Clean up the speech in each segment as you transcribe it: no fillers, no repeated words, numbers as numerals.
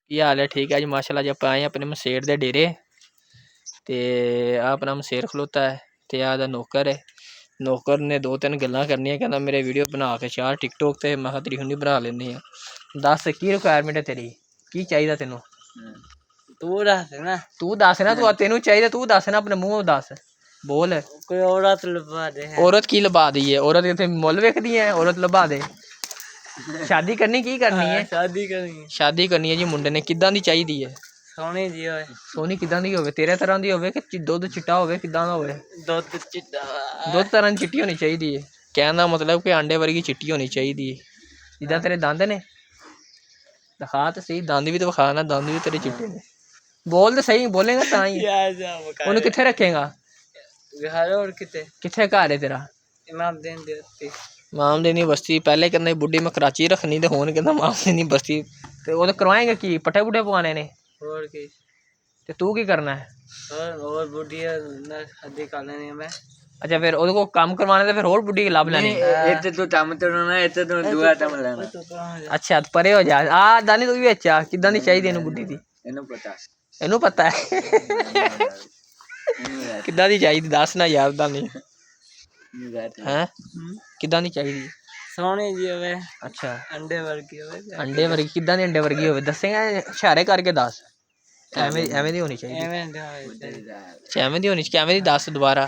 ਕੀ ਹਾਲ ਹੈ? ਠੀਕ ਹੈ ਜੀ ਮਾਸ਼ਾਅੱਲਾ ਜੀ। ਆਪਾਂ ਆਏ ਆਪਣੇ ਮਸੇਰ ਦੇ ਡੇਰੇ ਤੇ ਆ ਆਪਣਾ ਮਸੇਰ ਖਲੋਤਾ ਹੈ ਤੇ ਆ ਦਾ ਨੌਕਰ है। नौकर ने दो तीन गल्लां करनियां, कहना मेरे वीडियो बना के चार टिकटॉक ते मैं तेरी हुंदी बना लेनी है। दस की रिक्वायरमेंट है तेरी, की चाहिए तेनू? तू दस ना तू तेनू चाहिए तू दस ना, अपने मुंह दस बोल। कोई औरत लबा दे। औरत की लबा दी है? औरत इत्थे मुल वेखदी है? औरत लबा दे। शादी करनी की करनी है? शादी करनी है जी मुंडे ने। किदां दी चाहिदी है? सोहनी जी होए। सोहनी किदां दी होवे? तेरे तरह दी होवे कि दुध चिट्टा होवे? किदां दा होवे? दुध चिट्टा। दुध तरह दी चिट्टी होनी चाहिदी है। कहने दा मतलब कि अंडे वर्गी चिट्टी होनी चाहिदी है। जिद्दां तेरे दंद ने, दिखा तो सही, दंद भी तो विखा ना, दंद भी तेरे चिट्टे ने। बोल तो सही, बोलेगा तां ही। ओनू कित्थे रखेगा? घर और किते? कित्थे घर है तेरा? इमामदीन दी बस्ती। इमामदीन दी बस्ती। पहले कहंदा बुड्ढी मैं कराची रखनी ते हुण कहंदा इमामदीन दी बस्ती। ते ओह् करवाएगा की? पट्ठे पुट्ठे पवाने ने? और की? ते तू की करना है? और बुढ़ी ना शादी कर लेनी है मैं। अच्छा फिर ओह्दे कोल कम्म करवाने ते फिर होर बुड्ढी लभ लैनी? इत्थे तू कम्म करवाना, इत्थे तू दूआ कम्म लेना। अच्छा परे हो जा। आ दानी तू भी अच्छा किदां दी चाहिदी इनू बुड्ढी दी? इनू पता है किदां दी चाहिदी? दस ना यार दानी। हैं किदां दी चाहिदी? सोहनी जी होवे। अच्छा अंडे वर्गी होवे। अंडे वर्गी? किदां दी अंडे वर्गी होवे? दसेगा इशारे करके दस। एवें दी होनी चाहिदी। एवें दी होनी चाहिदी। एवें दी दस दोबारा।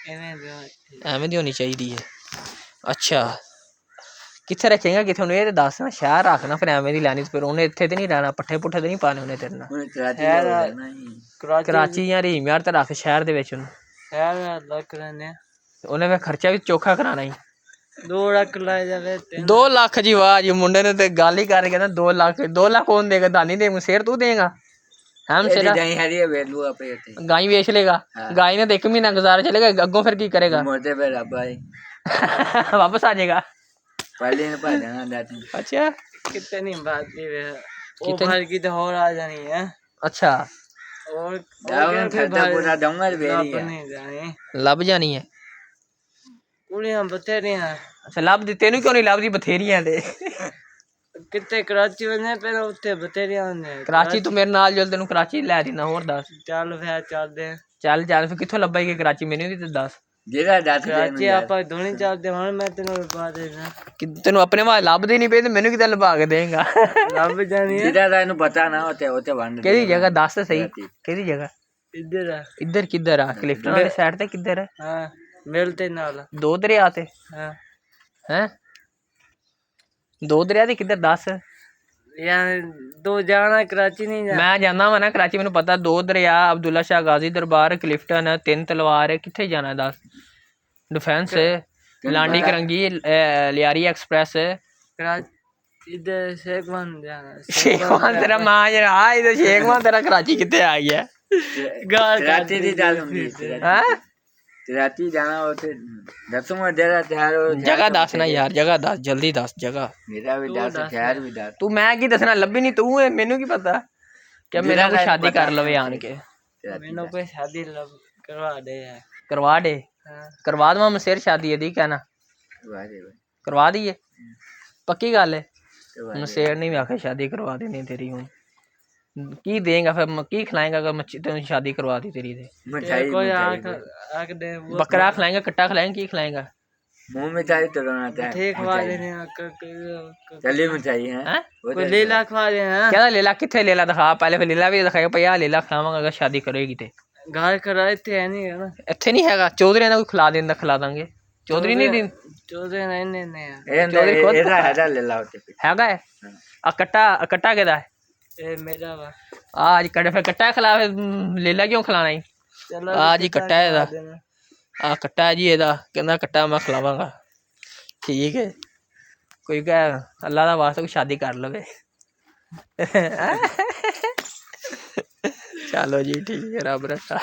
एवें दी होनी चाहिदी है। अच्छा कित्थे रखेगा? कित्थे उन्हें ते दस ना। शहर रख ना फिर एवें दी लैनी फिर उन्हें इत्थे ते नहीं रहना। पट्ठे पुट्ठे ते नहीं पाने उन्हें तेरे नाल? कराची जां रहीम यार ते रख शहर दे विच उन्हें। शहर लग रहने उन्हें फिर खर्चा भी चौखा कराना ही। 2 लाख लाई जावे। 2 लाख जी वाह जी। मुंडे ने ते गल ही कर कहना 2 लाख। 2 लाख कौन देगा? दानी दे शेर तू देगा? हम गाय बेच लेगा? गाय ने तो 1 महीना गुजारा चलेगा, अगों फिर की करेगा? वापस आ जाएगा। अच्छा कितने नहीं बाती वे ओ भर की तो और आ जानी है। अच्छा और खर्चा पूरा दूंगा लभ जानी है कुड़ियां बथेरी हैं। अच्छा लभ दी? तेनू क्यों नहीं लभदी? बथेरियां ते कितने कराची वने पे उत्थे बथेरियां ने। कराची तू मेरे नाल चल, तेनू कराची लै दिना। होर दस। चल फिर चलदे। चल चल फिर कित्थों लब्भेगी कराची? मैनू भी ते दस। कराची आपां दोनी चलदे हुण मैं तेनू लभा देना। तेनू अपने वाल लभदी नहीं पे ते मैनू किदां लभा के देगा? लभ जानी है। जिदा दा इनू पता ना ओते ओते वंड। केड़ी जगह दस सही? केड़ी जगह? इधर है। इधर किधर है? क्लिफ्टन वाली साइड ते किधर है? हां मिलते नाल 2 दरिया ते। हां हैं 2 दरिया ते किधर? दस यार तू जाना कराची नहीं जा? मैं जाना वा ना कराची, मैनू पता। 2 दरिया, अब्दुल्ला शाह गाजी दरबार, क्लिफ्टन, 3 तलवार। कित्थे जाना? दस। Defence, Landhi Korangi, Lyari express. इधर शेखवान जाना। शेखवान तेरा मां जरा आ इधर। शेखवान तेरा कराची कित्थे आ गया? कराची दी गल हुंदी हैं कराची जाना होते दसूंगा जरा तैयार हो। जगह दस ना यार, जगह दस जल्दी दस जगह। मेरा भी दस खैर भी दस। तू मैं की दसना? लभी नहीं तू है, मैनू की पता क्या मेरा कोई शादी कर लवे आन के? मैनू कोई शादी करवा दे। करवा दे? करवा दवा मैं। सिर शादी है दी कहना करवा दी है? पक्की गल है? मैं शेर नहीं आखे शादी करवा देनी तेरी। हूँ की देगा फिर? की खिलाएगा अगर मैं तेन शादी करवा दी तेरी? बकरा खिलाएगा? कट्टा खिलाएगा? की खिलाएगा? मुंह मिठाई तो खवा देने। चली मिठाई है कोई लीला खवा देना। क्या लीला? कित्थे लीला? दिखा पहले। फिर लीला भी दिखाएगा भैया लीला खिलावांगा अगर शादी करेगी ते। घर खरा इत्थे है नहीं है ना। इत्थे नहीं हैगा? चौधरी ने कोई खिला देंदा? खिला दांगे। चौधरी नहीं दी? चौधरी नहीं नहीं चौधरी खुद हैगा है। आ कट्टा केदा है? ए मेरा वा। आज कट्टा फिर कट्टा खिला। फिर लीला क्यों खिलाना ही? आज ही कट्टा है दा। आ कट्टा है जी एदा। कहंदा कट्टा मैं खिलावांगा। ठीक है कोई कह अल्लाह दा वास्ता कोई शादी कर लवे। चलो जी ठीक है, रब रखा।